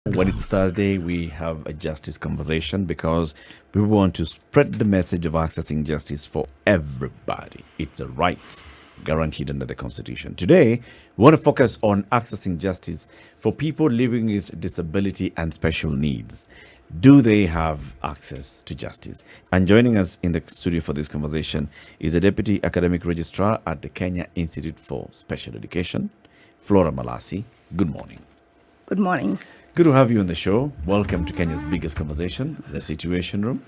When it's Thursday, we have a justice conversation because we want to spread the message of accessing justice for everybody. It's a right guaranteed under the Constitution. Today, we want to focus on accessing justice for people living with disability and special needs. Do they have access to justice? And joining us in the studio for this conversation is a Deputy Academic Registrar at the Kenya Institute for Special Education, Flora Malasi. Good morning. Good morning. Good to have you on the show. Welcome to Kenya's biggest conversation, the Situation Room.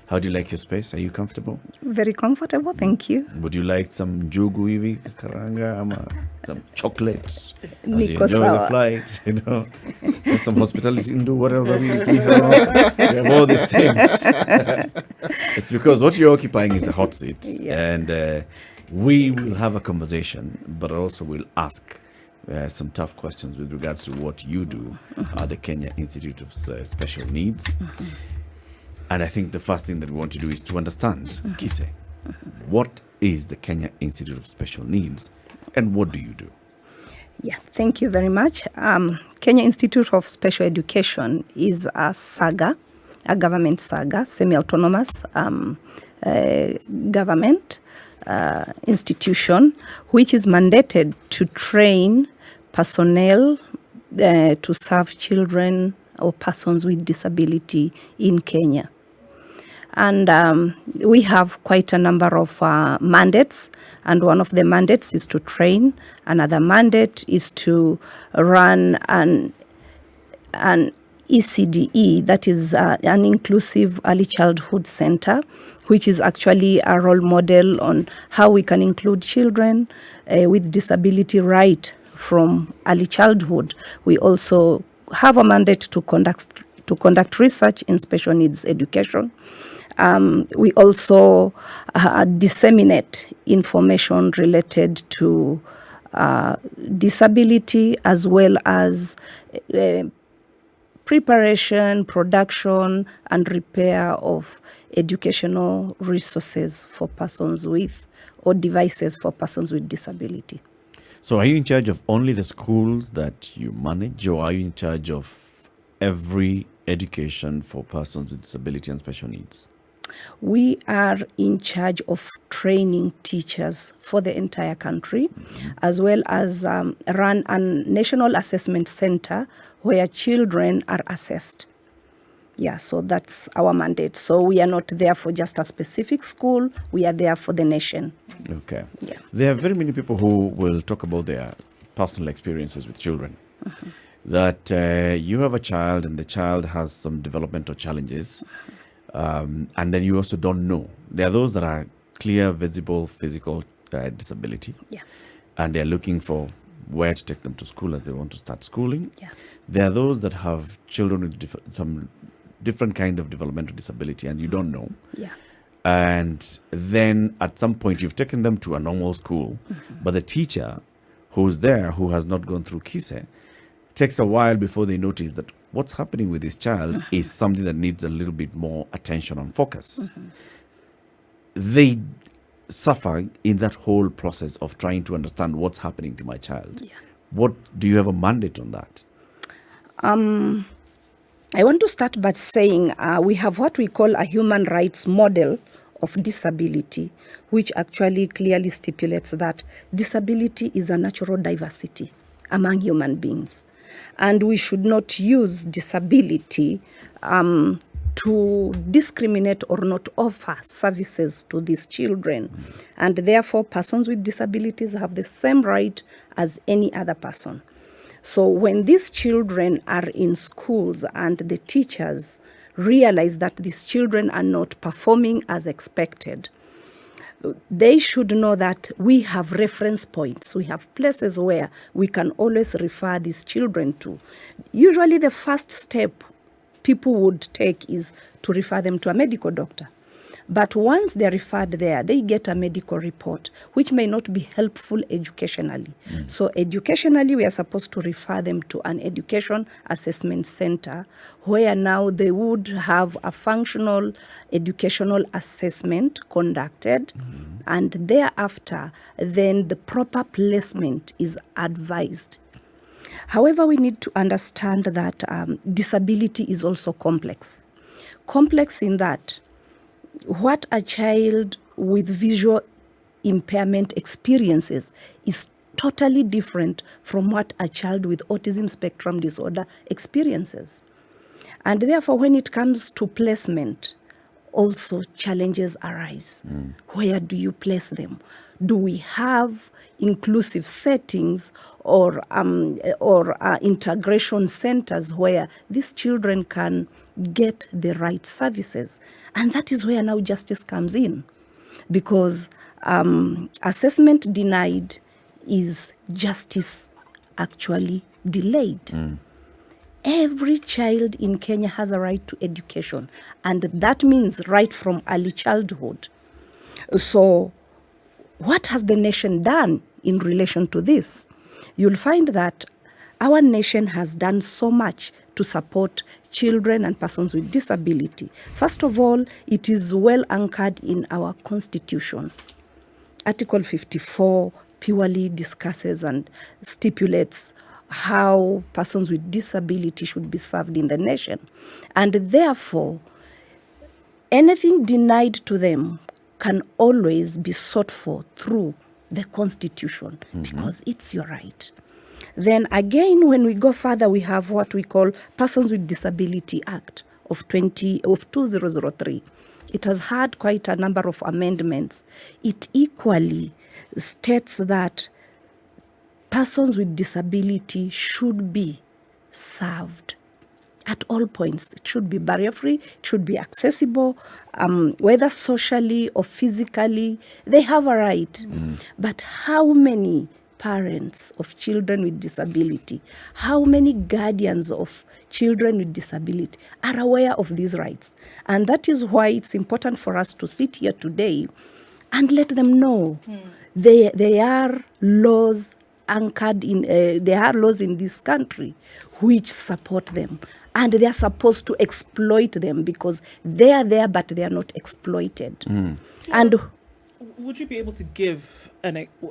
How do you like your space? Are you comfortable? Very comfortable, thank you. Would you like some njugu hivi, karanga, ama some chocolate as you Niko enjoy the sawa. flight, Have some hospitality and do whatever we have all these things. It's because what you're occupying is the hot seat. Yeah. And we will have a conversation, but also we'll ask some tough questions with regards to what you do at the Kenya Institute of Special Needs. And I think the first thing that we want to do is to understand, KISE, what is the Kenya Institute of Special Needs and what do you do? Yeah, thank you very much. Kenya Institute of Special Education is a SAGA, a government SAGA, semi-autonomous government institution, which is mandated to train personnel to serve children or persons with disability in Kenya. And we have quite a number of mandates, and one of the mandates is to train. Another mandate is to run an ECDE, that is an Inclusive Early Childhood Center, which is actually a role model on how we can include children with disability right from early childhood. We also have a mandate to conduct research in special needs education. We also disseminate information related to disability, as well as preparation, production, and repair of educational resources for persons with, or devices for persons with disability. So are you in charge of only the schools that you manage, or are you in charge of every education for persons with disability and special needs? We are in charge of training teachers for the entire country, as well as run a national assessment center where children are assessed. Yeah, so that's our mandate. So we are not there for just a specific school, we are there for the nation. Okay. Yeah. There are very many people who will talk about their personal experiences with children. That you have a child and the child has some developmental challenges, and then you also don't know. There are those that are clear, visible, physical disability, Yeah. and they're looking for where to take them to school as they want to start schooling. Yeah. There are those that have children with some different kind of developmental disability, and you don't know. Yeah. And then at some point you've taken them to a normal school, but the teacher who's there, who has not gone through KISE, takes a while before they notice that what's happening with this child is something that needs a little bit more attention and focus. They suffer in that whole process of trying to understand what's happening to my child. Yeah. What do you have a mandate on that? I want to start by saying we have what we call a human rights model of disability, which actually clearly stipulates that disability is a natural diversity among human beings. And we should not use disability to discriminate or not offer services to these children. And therefore, persons with disabilities have the same right as any other person. So when these children are in schools and the teachers realize that these children are not performing as expected, they should know that we have reference points. We have places where we can always refer these children to. Usually the first step people would take is to refer them to a medical doctor. But once they're referred there, they get a medical report, which may not be helpful educationally. So educationally, we are supposed to refer them to an education assessment center, where now they would have a functional educational assessment conducted, and thereafter, then the proper placement is advised. However, we need to understand that disability is also complex. Complex in that what a child with visual impairment experiences is totally different from what a child with autism spectrum disorder experiences. And therefore, when it comes to placement, also challenges arise. Where do you place them? Do we have inclusive settings or integration centers where these children can get the right services? And that is where now justice comes in, because assessment denied is justice actually delayed. Every child in Kenya has a right to education, and that means right from early childhood. So what has the nation done in relation to this? You'll find that our nation has done so much to support children and persons with disability. First of all, it is well anchored in our constitution. Article 54 purely discusses and stipulates how persons with disability should be served in the nation. And therefore, anything denied to them can always be sought for through the Constitution, because it's your right. Then again, when we go further, we have what we call Persons with Disability Act of 2003. It has had quite a number of amendments. It equally states that persons with disability should be served at all points. It should be barrier-free, it should be accessible, whether socially or physically. They have a right. But how many parents of children with disability, how many guardians of children with disability are aware of these rights? And that is why it's important for us to sit here today and let them know there are laws anchored in, there are laws in this country which support them. And they are supposed to exploit them because they are there, but they are not exploited. And would you be able to give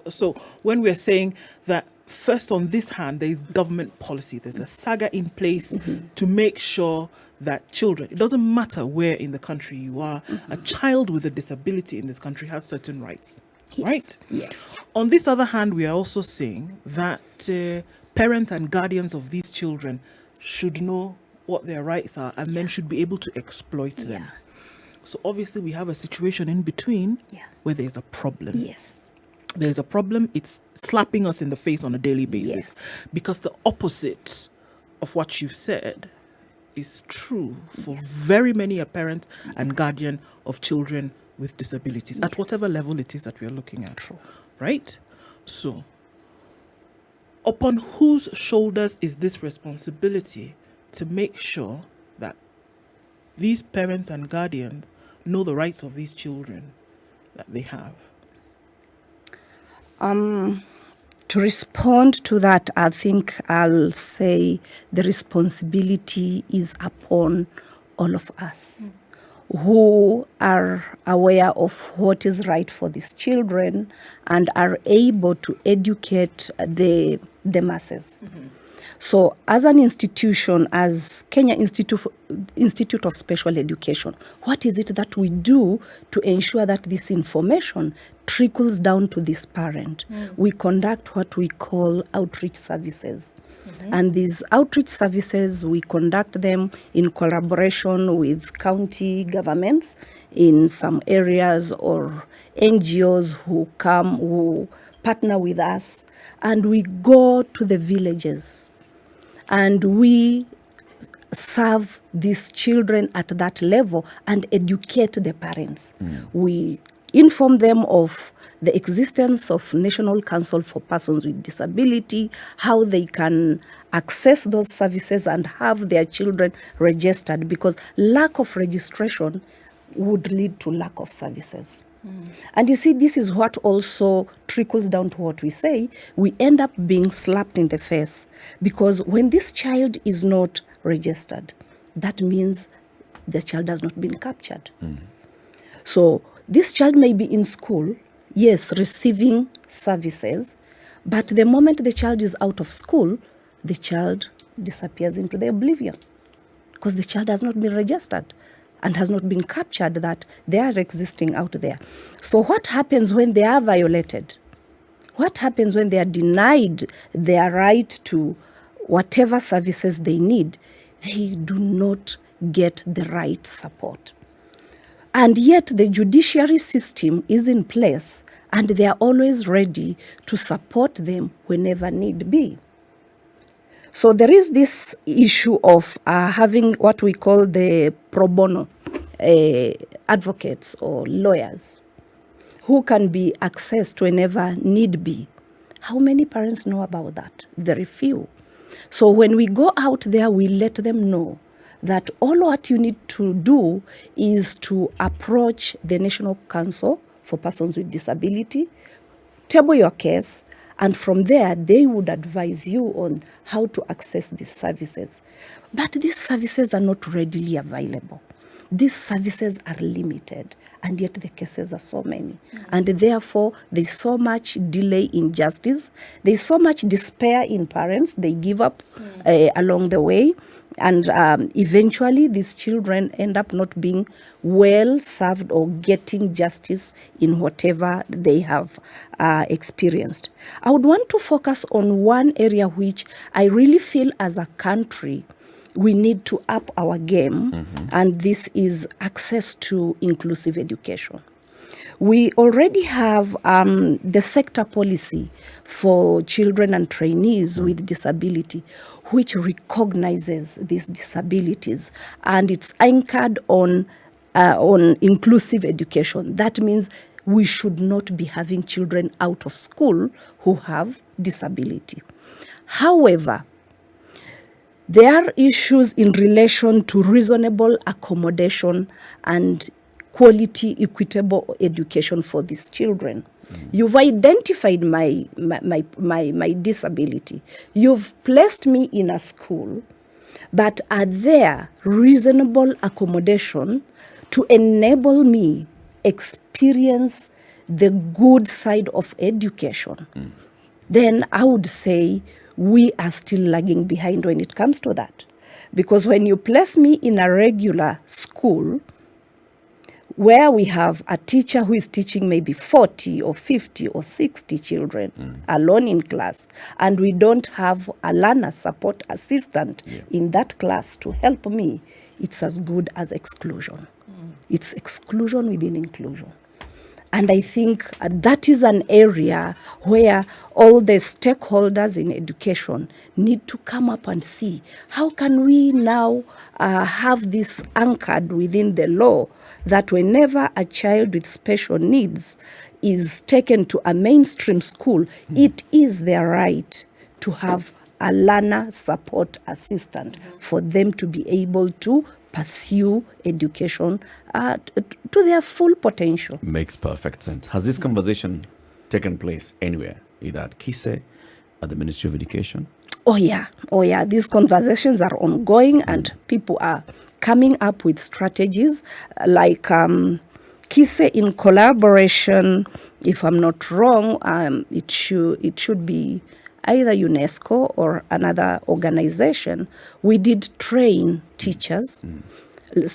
so when we're saying that first on this hand, there is government policy, there's a saga in place to make sure that children, it doesn't matter where in the country you are, a child with a disability in this country has certain rights, right? Yes. On this other hand, we are also saying that parents and guardians of these children should know what their rights are and then should be able to exploit them. So obviously we have a situation in between where there's a problem. Yes. There's a problem. It's slapping us in the face on a daily basis because the opposite of what you've said is true for very many a parent and guardian of children with disabilities at whatever level it is that we are looking at. True. Right? So upon whose shoulders is this responsibility to make sure that these parents and guardians know the rights of these children that they have? To respond to that, I think I'll say the responsibility is upon all of us who are aware of what is right for these children and are able to educate the masses. So as an institution, as Kenya Institute of Special Education, what is it that we do to ensure that this information trickles down to this parent? We conduct what we call outreach services. And these outreach services, we conduct them in collaboration with county governments in some areas or NGOs who partner with us. And we go to the villages and we serve these children at that level and educate the parents. We inform them of the existence of National Council for Persons with Disability, how they can access those services and have their children registered, because lack of registration would lead to lack of services. And you see, this is what also trickles down to what we say. We end up being slapped in the face because when this child is not registered, that means the child has not been captured. So this child may be in school, yes, receiving services, but the moment the child is out of school, the child disappears into the oblivion because the child has not been registered and has not been captured that they are existing out there. So what happens when they are violated? What happens when they are denied their right to whatever services they need? They do not get the right support. And yet the judiciary system is in place and they are always ready to support them whenever need be. So there is this issue of having what we call the pro bono advocates or lawyers who can be accessed whenever need be. How many parents know about that? Very few. So when we go out there, we let them know that all what you need to do is to approach the National Council for Persons with Disability, table your case, and from there, they would advise you on how to access these services. But these services are not readily available. These services are limited, and yet the cases are so many. And therefore, there's so much delay in justice. There's so much despair in parents. They give up along the way. And eventually, these children end up not being well served or getting justice in whatever they have experienced. I would want to focus on one area which I really feel as a country we need to up our game, and this is access to inclusive education. We already have the sector policy for children and trainees with disability, which recognizes these disabilities, and it's anchored on inclusive education. That means we should not be having children out of school who have disability. However, there are issues in relation to reasonable accommodation and quality, equitable education for these children. You've identified my disability. You've placed me in a school, but are there reasonable accommodation to enable me experience the good side of education? Then I would say we are still lagging behind when it comes to that. Because when you place me in a regular school where we have a teacher who is teaching maybe 40 or 50 or 60 children alone in class, and we don't have a learner support assistant in that class to help me, it's as good as exclusion. It's exclusion within inclusion. And I think that is an area where all the stakeholders in education need to come up and see how can we now have this anchored within the law that whenever a child with special needs is taken to a mainstream school, it is their right to have a learner support assistant for them to be able to pursue education to their full potential. Makes perfect sense. Has this conversation taken place anywhere, either at KISE, at the Ministry of Education? Oh yeah. These conversations are ongoing and people are coming up with strategies like KISE in collaboration, if I'm not wrong, it should be either UNESCO or another organization. We did train teachers,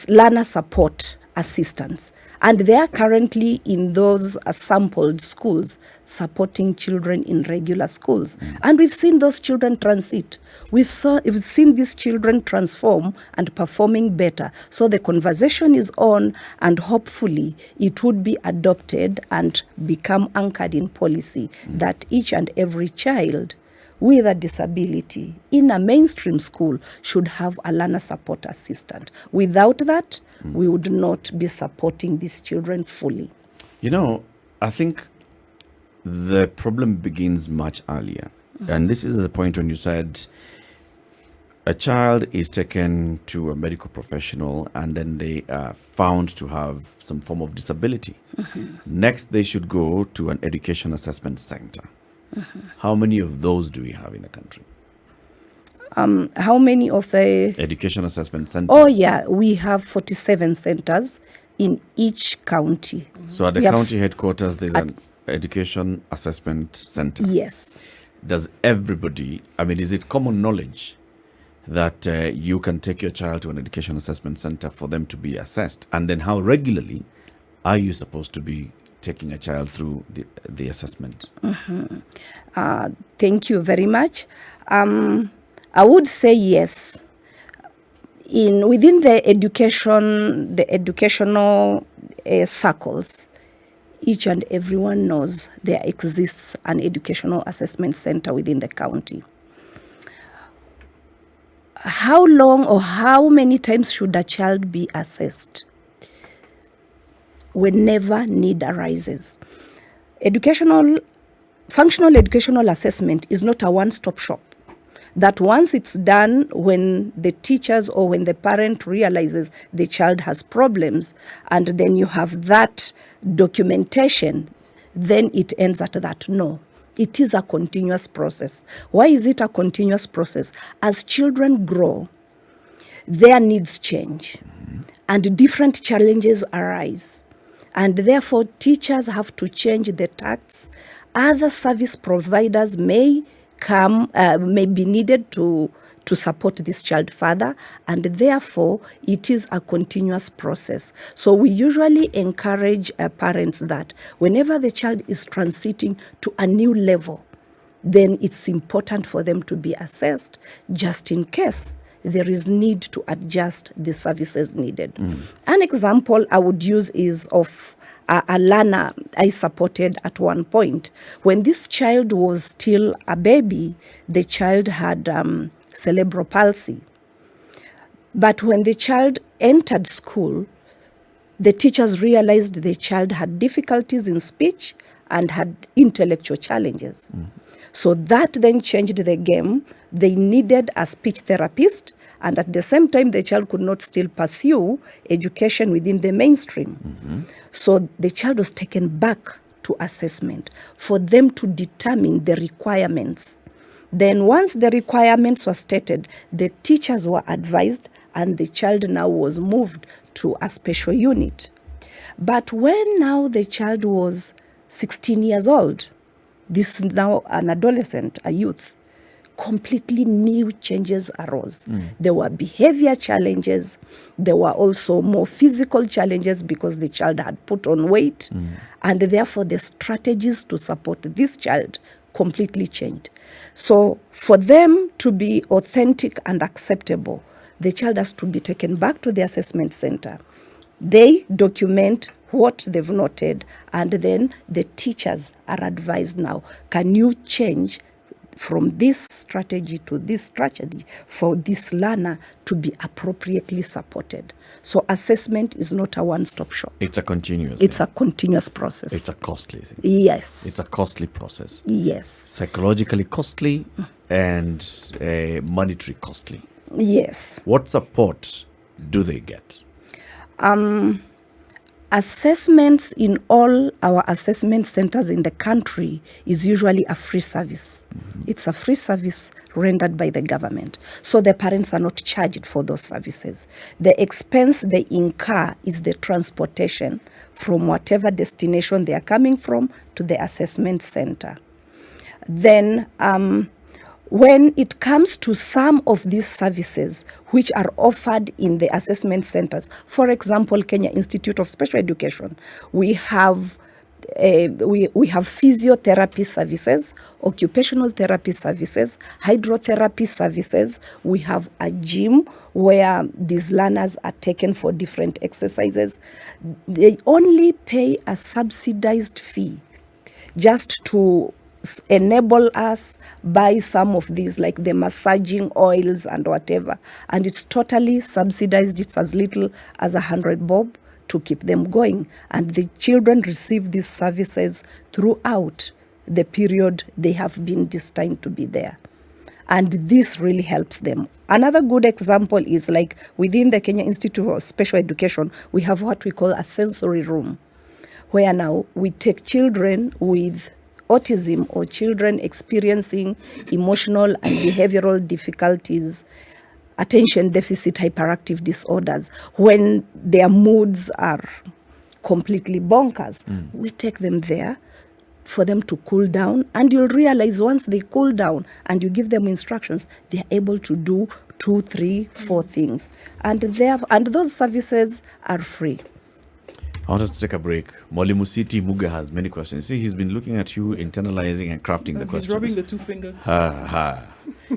learner support assistants, and they are currently in those sampled schools supporting children in regular schools. And we've seen those children transit. We've seen these children transform and performing better. So the conversation is on, and hopefully it would be adopted and become anchored in policy that each and every child with a disability in a mainstream school should have a learner support assistant. Without that, we would not be supporting these children fully. You know, I think the problem begins much earlier. And this is the point when you said a child is taken to a medical professional and then they are found to have some form of disability. Next, they should go to an education assessment center. How many of those do we have in the country? How many of the education assessment centers? Oh yeah, we have 47 centers in each county. So at the county headquarters, there's an education assessment center. Yes. does everybody, I mean, is it common knowledge that you can take your child to an education assessment center for them to be assessed? And then how regularly are you supposed to be taking a child through the assessment? Thank you very much. I would say yes. Within the educational circles, each and everyone knows there exists an educational assessment center within the county. How long or how many times should a child be assessed? Whenever need arises. Functional educational assessment is not a one-stop shop. That once it's done, when the teachers or when the parent realizes the child has problems, and then you have that documentation, then it ends at that. No, it is a continuous process. Why is it a continuous process? As children grow, their needs change, and different challenges arise. And therefore, teachers have to change the tacts. Other service providers may be needed to support this child further, and therefore it is a continuous process. So we usually encourage parents that whenever the child is transiting to a new level, then it's important for them to be assessed, just in case there is need to adjust the services needed. An example I would use is of a learner I supported at one point. When this child was still a baby, the child had cerebral palsy. But when the child entered school, the teachers realized the child had difficulties in speech and had intellectual challenges. So that then changed the game. They needed a speech therapist, and at the same time, the child could not still pursue education within the mainstream. So the child was taken back to assessment for them to determine the requirements. Then once the requirements were stated, the teachers were advised, and the child now was moved to a special unit. But when now the child was 16 years old, this is now an adolescent, a youth, completely new changes arose. There were behavior challenges. There were also more physical challenges because the child had put on weight. And therefore, the strategies to support this child completely changed. So for them to be authentic and acceptable, the child has to be taken back to the assessment center. They document what they've noted, and then the teachers are advised now, can you change from this strategy to this strategy for this learner to be appropriately supported? So assessment is not a one-stop shop. It's a continuous It's thing. a continuous process. It's a costly thing. Yes. It's a costly process. Yes. Psychologically costly and monetary costly. Yes. What support do they get? Assessments in all our assessment centers in the country is usually a free service. It's a free service rendered by the government. So the parents are not charged for those services. The expense they incur is the transportation from whatever destination they are coming from to the assessment center. Then when it comes to some of these services which are offered in the assessment centers, for example, Kenya Institute of Special Education, we have physiotherapy services, occupational therapy services, hydrotherapy services. We have a gym where these learners are taken for different exercises. They only pay a subsidized fee just to enable us buy some of these, like the massaging oils and whatever, and it's totally subsidized. It's as little as 100 bob to keep them going, and the children receive these services throughout the period they have been destined to be there, and this really helps them. Another good example is like within the Kenya Institute of Special Education, we have what we call a sensory room, where now we take children with autism or children experiencing emotional and behavioral difficulties, attention deficit hyperactive disorders, when their moods are completely bonkers. We take them there for them to cool down, and you'll realize once they cool down and you give them instructions, they're able to do 2, 3, 4 things, and those services are free. I want us to take a break. Mwalimu Siti Muga has many questions. See, he's been looking at you, internalizing and crafting the questions. He's rubbing the 2 fingers.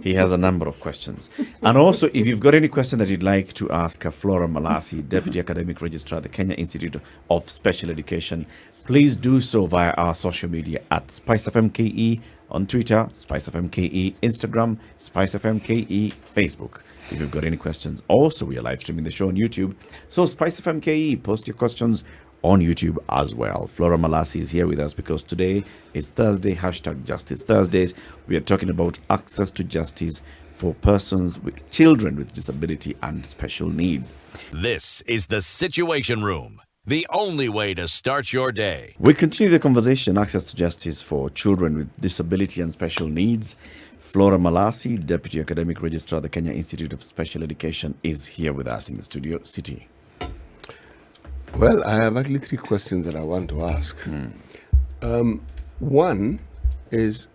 He has a number of questions. And also, if you've got any question that you'd like to ask Flora Malasi, Deputy Academic Registrar, the Kenya Institute of Special Education, please do so via our social media at SpiceFM KE on Twitter, SpiceFM KE Instagram, SpiceFM KE Facebook. If you've got any questions, also we are live streaming the show on YouTube. So SpiceFM KE, post your questions on YouTube as well. Flora Malasi is here with us because today is Thursday, #Justice Thursdays. We are talking about access to justice for persons with children with disability and special needs. This is the Situation Room, the only way to start your day. We continue the conversation, access to justice for children with disability and special needs. Flora Malasi, Deputy Academic Registrar, the Kenya Institute of Special Education, is here with us in the studio. City. Well, I have actually 3 questions that I want to ask. One is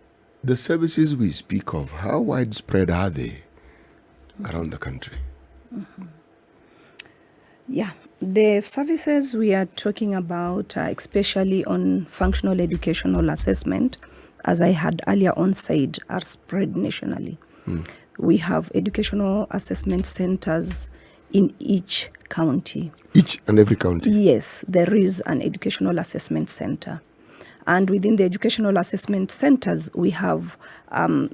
the services we speak of, how widespread are they around the country? Yeah, the services we are talking about, especially on functional educational assessment, as I had earlier on said, are spread nationally. We have educational assessment centers in each county. Each and every county? Yes, there is an educational assessment center. And within the educational assessment centers, we have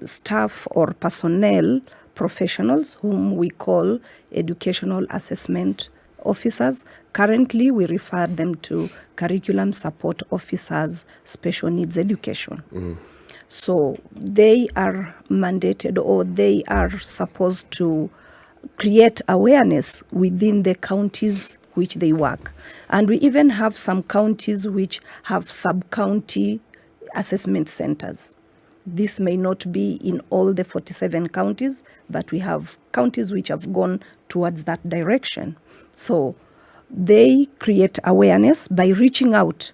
staff or personnel professionals whom we call educational assessment officers. Currently, we refer them to curriculum support officers, special needs education. So they are mandated, or they are supposed to create awareness within the counties which they work. And we even have some counties which have sub-county assessment centers. This may not be in all the 47 counties, but we have counties which have gone towards that direction. So they create awareness by reaching out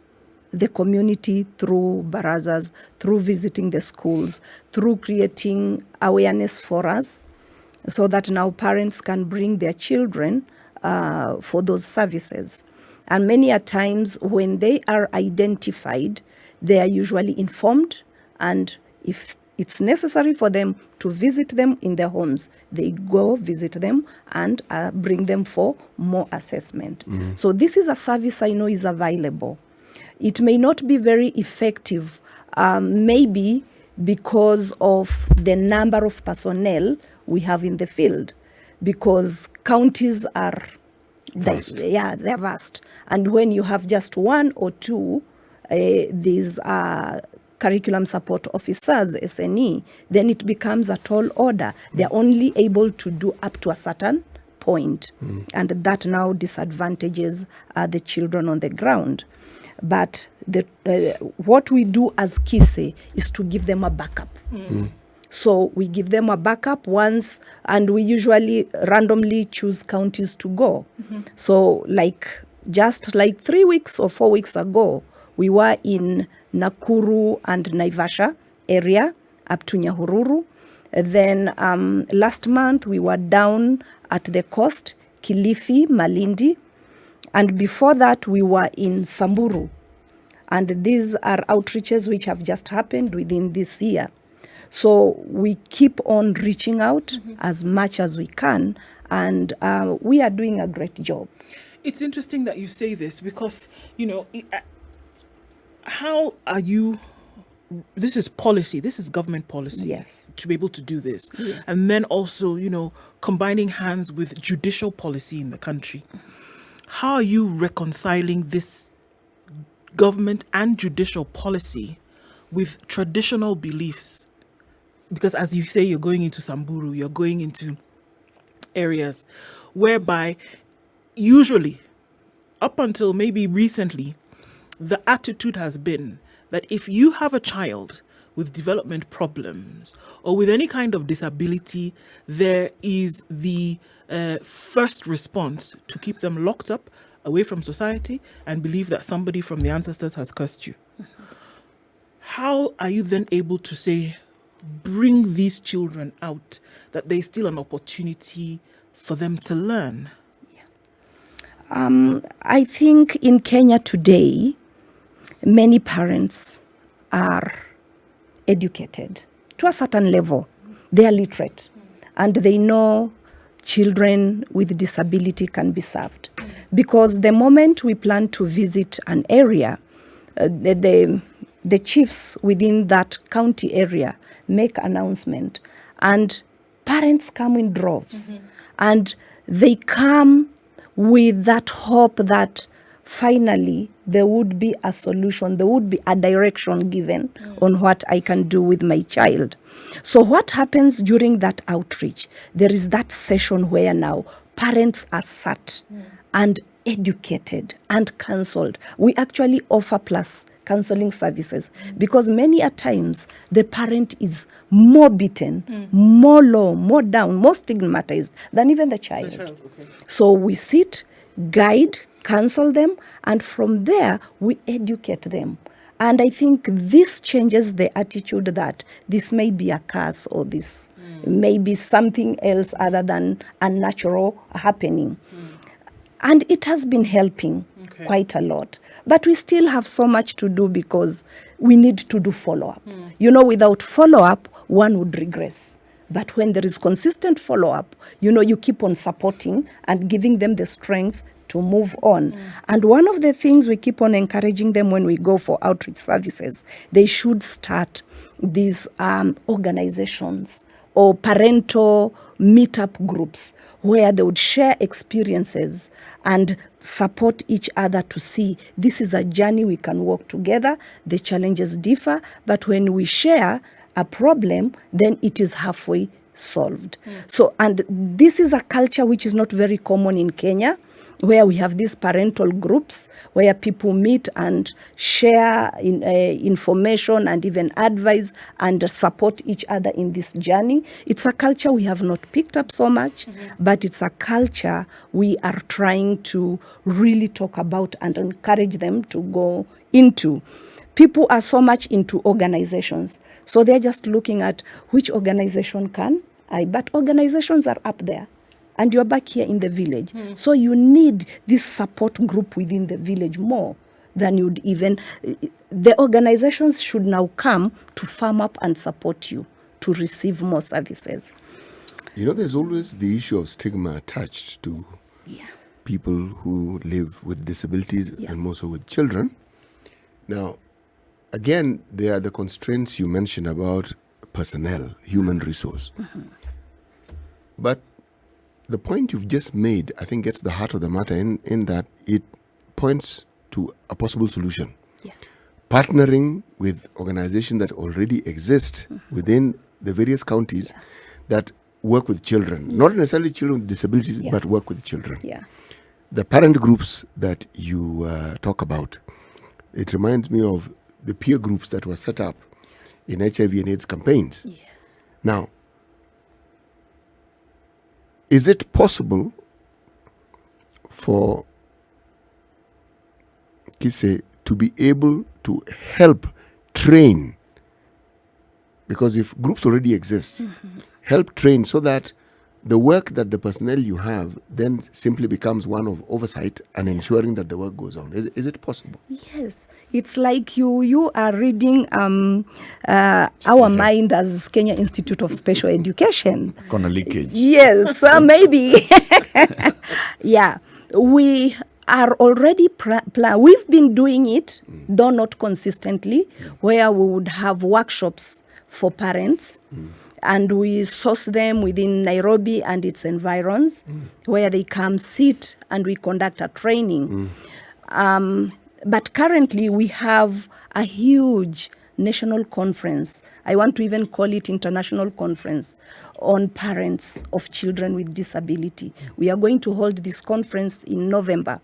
the community through barazas, through visiting the schools, through creating awareness forums, so that now parents can bring their children for those services. And many a times when they are identified, they are usually informed, and if it's necessary for them to visit them in their homes, they go visit them and bring them for more assessment. So this is a service I know is available. It may not be very effective, maybe because of the number of personnel we have in the field, because counties are Vast. they're vast. And when you have just 1 or 2, these curriculum support officers, SNE, then it becomes a tall order. They're only able to do up to a certain point. And that now disadvantages the children on the ground. But what we do as KISE is to give them a backup. So we give them a backup once, and we usually randomly choose counties to go. So just like 3 weeks or 4 weeks ago, we were in Nakuru and Naivasha area up to Nyahururu. Then last month we were down at the coast, Kilifi, Malindi. And before that we were in Samburu. And these are outreaches which have just happened within this year. So we keep on reaching out as much as we can, and we are doing a great job. It's interesting that you say this because, how are you, this is policy, this is government policy. Yes. To be able to do this. Yes. And then also, combining hands with judicial policy in the country. How are you reconciling this government and judicial policy with traditional beliefs? Because as you say, you're going into Samburu, you're going into areas whereby usually, up until maybe recently, the attitude has been that if you have a child with development problems or with any kind of disability, there is the first response to keep them locked up, away from society, and believe that somebody from the ancestors has cursed you. how are you then able to say, bring these children out, that there's still an opportunity for them to learn? I think in Kenya today, many parents are educated to a certain level. They are literate and they know children with disability can be served. Because the moment we plan to visit an area, the chiefs within that county area make announcement and parents come in droves and they come with that hope that finally there would be a solution, there would be a direction given on what I can do with my child. So what happens during that outreach? There is that session where now parents are sat and educated and counseled. We actually offer plus counseling services because many a times the parent is more beaten, more low, more down, more stigmatized than even the child. So we sit, guide, counsel them, and from there we educate them. And I think this changes the attitude that this may be a curse or this may be something else other than a natural happening. And it has been helping quite a lot. But we still have so much to do because we need to do follow-up. You know, without follow-up, one would regress. But when there is consistent follow-up, you know, you keep on supporting and giving them the strength to move on. And one of the things we keep on encouraging them when we go for outreach services, they should start these organizations or parental meetup groups where they would share experiences and support each other to see this is a journey we can walk together. The challenges differ, but when we share a problem, then it is halfway solved. So, and this is a culture which is not very common in Kenya, where we have these parental groups where people meet and share information and even advise and support each other in this journey. It's a culture we have not picked up so much, but it's a culture we are trying to really talk about and encourage them to go into. People are so much into organizations, so they're just looking at which organization can I, but organizations are up there. And you're back here in the village. So you need this support group within the village more than you'd even... The organizations should now come to farm up and support you to receive more services. You know, there's always the issue of stigma attached to people who live with disabilities and more so with children. Now, again, there are the constraints you mentioned about personnel, human resource. But the point you've just made, I think, gets the heart of the matter in that it points to a possible solution. Partnering with organizations that already exist within the various counties that work with children, not necessarily children with disabilities, but work with children. The parent groups that you talk about, it reminds me of the peer groups that were set up in HIV and AIDS campaigns. Now, is it possible for KISE to be able to help train? Because if groups already exist, help train so that the work that the personnel you have then simply becomes one of oversight and ensuring that the work goes on. Is it possible? Yes. It's like you are reading our mind as Kenya Institute of Special Education. Corner leakage. Yes, maybe. We are already we've been doing it, though not consistently, where we would have workshops for parents. And we source them within Nairobi and its environs, where they come sit and we conduct a training. But currently we have a huge national conference. I want to even call it international conference on parents of children with disability. We are going to hold this conference in November.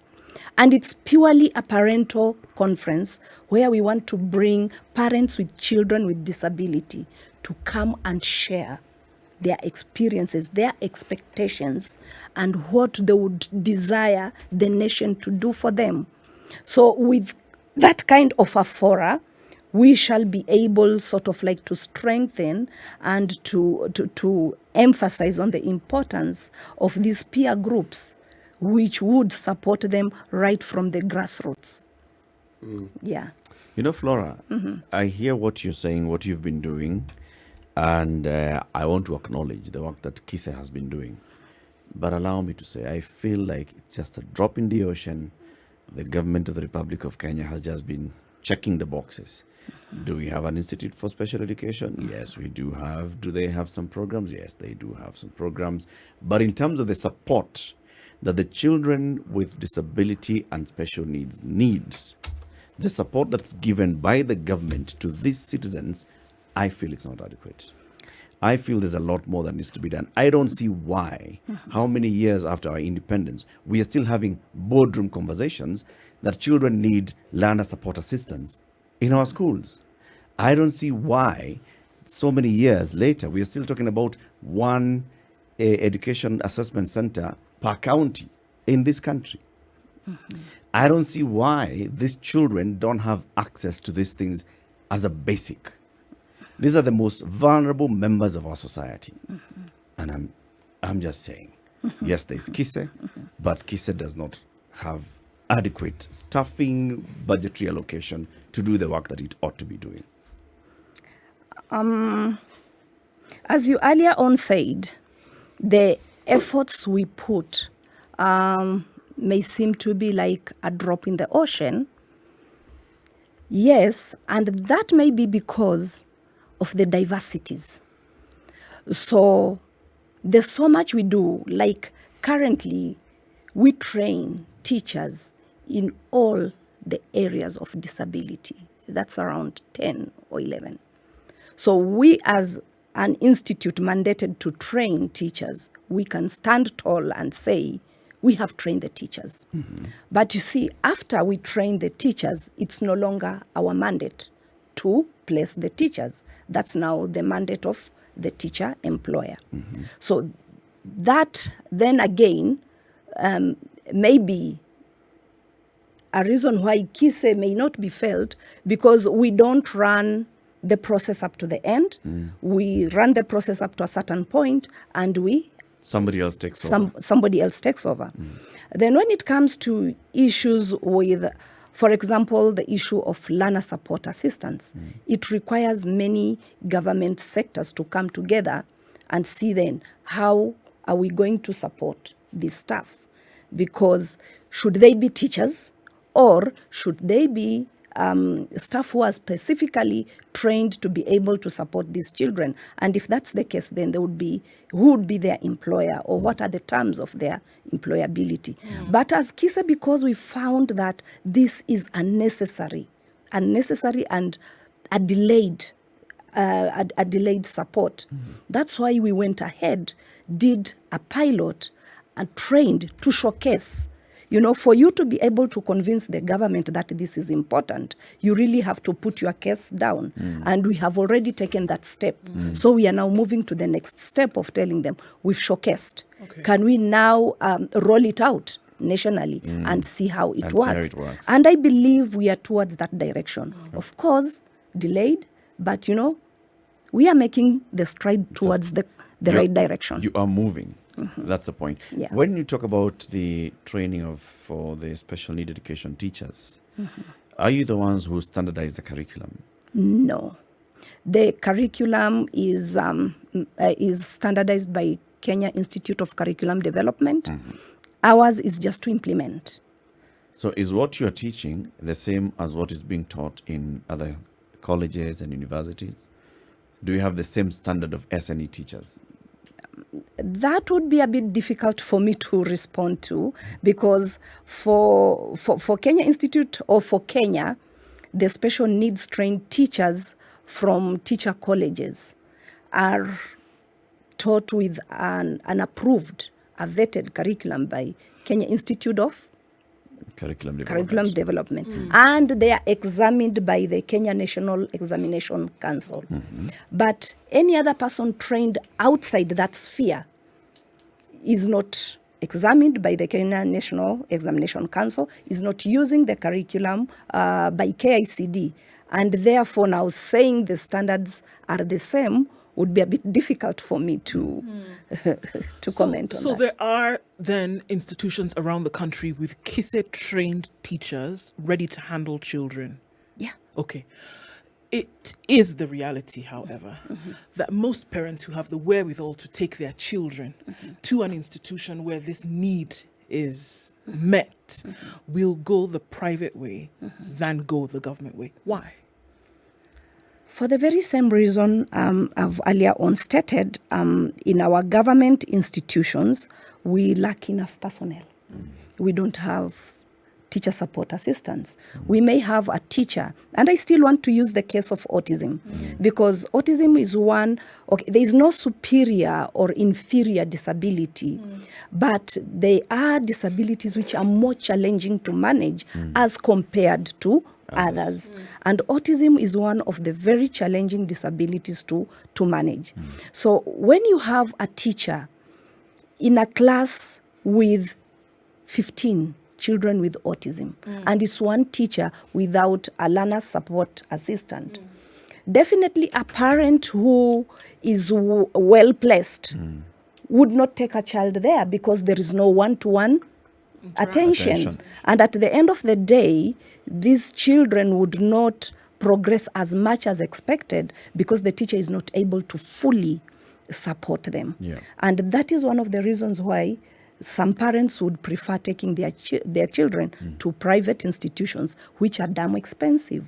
And it's purely a parental conference where we want to bring parents with children with disability to come and share their experiences, their expectations, and what they would desire the nation to do for them. So with that kind of a fora, we shall be able sort of like to strengthen and to emphasize on the importance of these peer groups, which would support them right from the grassroots. Yeah. You know, Flora, I hear what you're saying, what you've been doing, and I want to acknowledge the work that KISE has been doing. But allow me to say, I feel like it's just a drop in the ocean. The government of the Republic of Kenya has just been checking the boxes. Do we have an institute for special education? Yes, we do have. Do they have some programs? Yes, they do have some programs. But in terms of the support that the children with disability and special needs need, the support that's given by the government to these citizens, I feel it's not adequate. I feel there's a lot more that needs to be done. I don't see why, how many years after our independence, we are still having boardroom conversations that children need learner support assistance in our schools. I don't see why, so many years later, we are still talking about one education assessment center per county in this country. I don't see why these children don't have access to these things as a basic. These are the most vulnerable members of our society. And I'm just saying, yes, there's KISE, but KISE does not have adequate staffing, budgetary allocation to do the work that it ought to be doing. As you earlier on said, the efforts we put may seem to be like a drop in the ocean. Yes, and that may be because of the diversities. So there's so much we do. Like currently, we train teachers in all the areas of disability. That's around 10 or 11. So we as an institute mandated to train teachers, we can stand tall and say, we have trained the teachers. But you see, after we train the teachers, it's no longer our mandate to place the teachers. That's now the mandate of the teacher employer. So that then again may be a reason why KISE may not be felt, because we don't run the process up to the end. We run the process up to a certain point and somebody else takes over. Somebody else takes over. Then when it comes to issues with, for example, the issue of learner support assistance, it requires many government sectors to come together and see then how are we going to support this staff? Because should they be teachers or should they be staff who are specifically trained to be able to support these children? And if that's the case, then there would be, who would be their employer, or what are the terms of their employability? But as KISE, because we found that this is unnecessary and a delayed support, that's why we went ahead, did a pilot and trained to showcase. You know, for you to be able to convince the government that this is important, you really have to put your case down. And we have already taken that step. So we are now moving to the next step of telling them, we've showcased. Can we now roll it out nationally and see how it works? And I believe we are towards that direction. Of course, delayed, but, you know, we are making the stride towards the right direction. You are moving. That's the point. Yeah. When you talk about the training for the special need education teachers, are you the ones who standardize the curriculum? No. The curriculum is standardized by Kenya Institute of Curriculum Development. Ours is just to implement. So is what you're teaching the same as what is being taught in other colleges and universities? Do you have the same standard of SNE teachers? That would be a bit difficult for me to respond to, because for Kenya Institute or for Kenya, the special needs trained teachers from teacher colleges are taught with an approved, a vetted curriculum by Kenya Institute of Curriculum Development. And they are examined by the Kenya National Examination Council. But any other person trained outside that sphere is not examined by the Kenya National Examination Council, is not using the curriculum by KICD, and therefore now saying the standards are the same would be a bit difficult for me to comment on so that. there are then institutions around the country with KISE trained teachers ready to handle children. Yeah. Okay. It is the reality, however, that most parents who have the wherewithal to take their children to an institution where this need is met will go the private way than go the government way. Why? For the very same reason I've earlier on stated, in our government institutions, we lack enough personnel. We don't have teacher support assistants. We may have a teacher, and I still want to use the case of autism, because autism is one, there is no superior or inferior disability, but they are disabilities which are more challenging to manage as compared to others. And autism is one of the very challenging disabilities to manage. So when you have a teacher in a class with 15 children with autism, and it's one teacher without a learner support assistant, definitely a parent who is well placed would not take a child there because there is no one-to-one attention. And at the end of the day, these children would not progress as much as expected because the teacher is not able to fully support them. And that is one of the reasons why some parents would prefer taking their children to private institutions, which are damn expensive.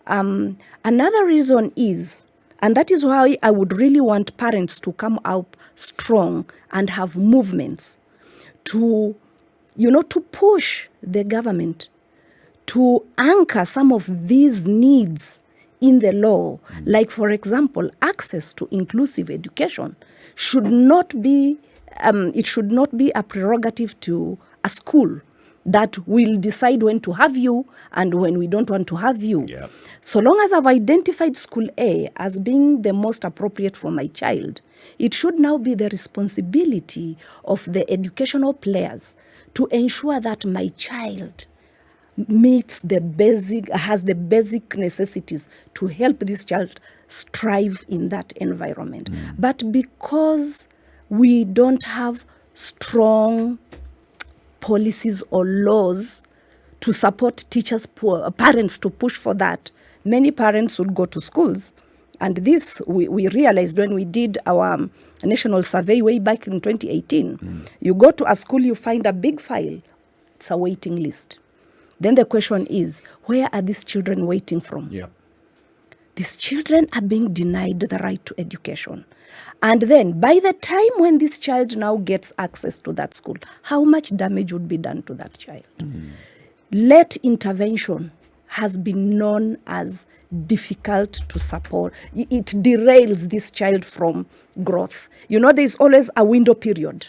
Another reason is, and that is why I would really want parents to come out strong and have movements to, to push the government to anchor some of these needs in the law. Like, for example, access to inclusive education should not be it should not be a prerogative to a school that will decide when to have you and when we don't want to have you. So long as I've identified school A as being the most appropriate for my child, it should now be the responsibility of the educational players to ensure that my child has the basic necessities to help this child strive in that environment. But because we don't have strong policies or laws to support parents to push for that, many parents would go to schools. And this, we realized when we did our national survey way back in 2018. You go to a school, you find a big file. It's a waiting list. Then the question is, where are these children waiting from? These children are being denied the right to education. And then by the time when this child now gets access to that school, how much damage would be done to that child? Late intervention has been known as difficult to support. It derails this child from growth. There's always a window period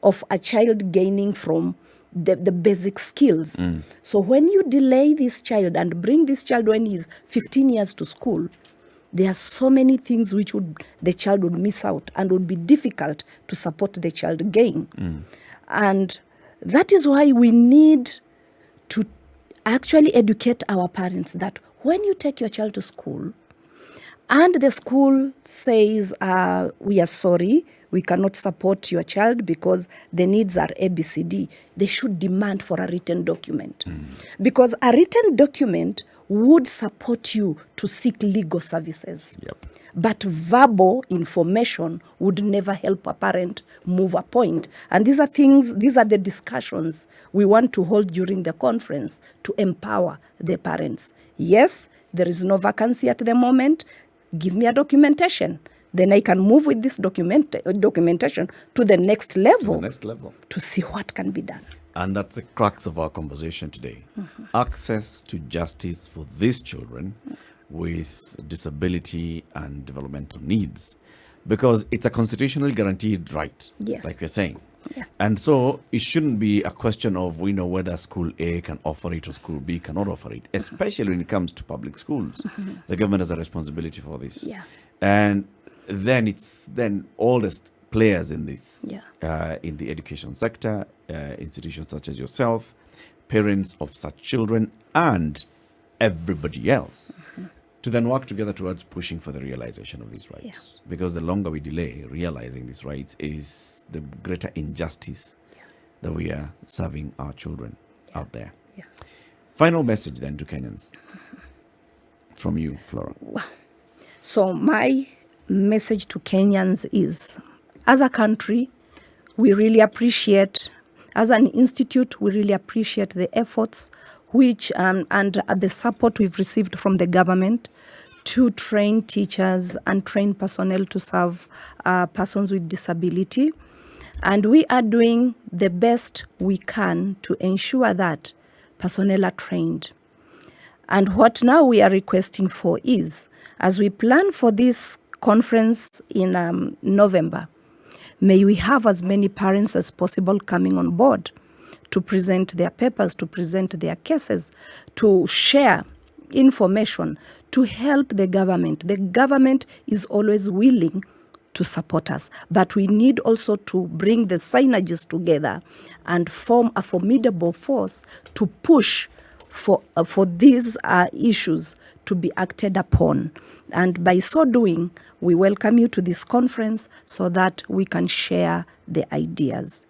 of a child gaining from the basic skills. So when you delay this child and bring this child when he's 15 years to school, there are so many things which the child would miss out and would be difficult to support the child gain. And that is why we need to actually educate our parents that when you take your child to school and the school says, we are sorry, we cannot support your child because the needs are ABCD, they should demand for a written document. Because a written document would support you to seek legal services. But verbal information would never help a parent move a point. And these are the discussions we want to hold during the conference to empower the parents. Yes, there is no vacancy at the moment. Give me a documentation. Then I can move with this documentation to the next level. To see what can be done. And that's the crux of our conversation today. Access to justice for these children with disability and developmental needs. Because it's a constitutionally guaranteed right, like we're saying. And so it shouldn't be a question of whether school A can offer it or school B cannot offer it, especially when it comes to public schools. The government has a responsibility for this. And then all the players in this, Yeah. in the education sector, institutions such as yourself, parents of such children, and everybody else, to then work together towards pushing for the realization of these rights. Because the longer we delay realizing these rights, is the greater injustice that we are serving our children out there. Yeah. Final message then to Kenyans from you, Flora. So my message to Kenyans is, as a country, we really appreciate, as an institute, we really appreciate the efforts which and the support we've received from the government to train teachers and train personnel to serve persons with disability. And we are doing the best we can to ensure that personnel are trained. And what now we are requesting for is, as we plan for this conference in November, may we have as many parents as possible coming on board to present their papers, to present their cases, to share information, to help the government. The government is always willing to support us, but we need also to bring the synergies together and form a formidable force to push for these issues to be acted upon. And by so doing, we welcome you to this conference so that we can share the ideas.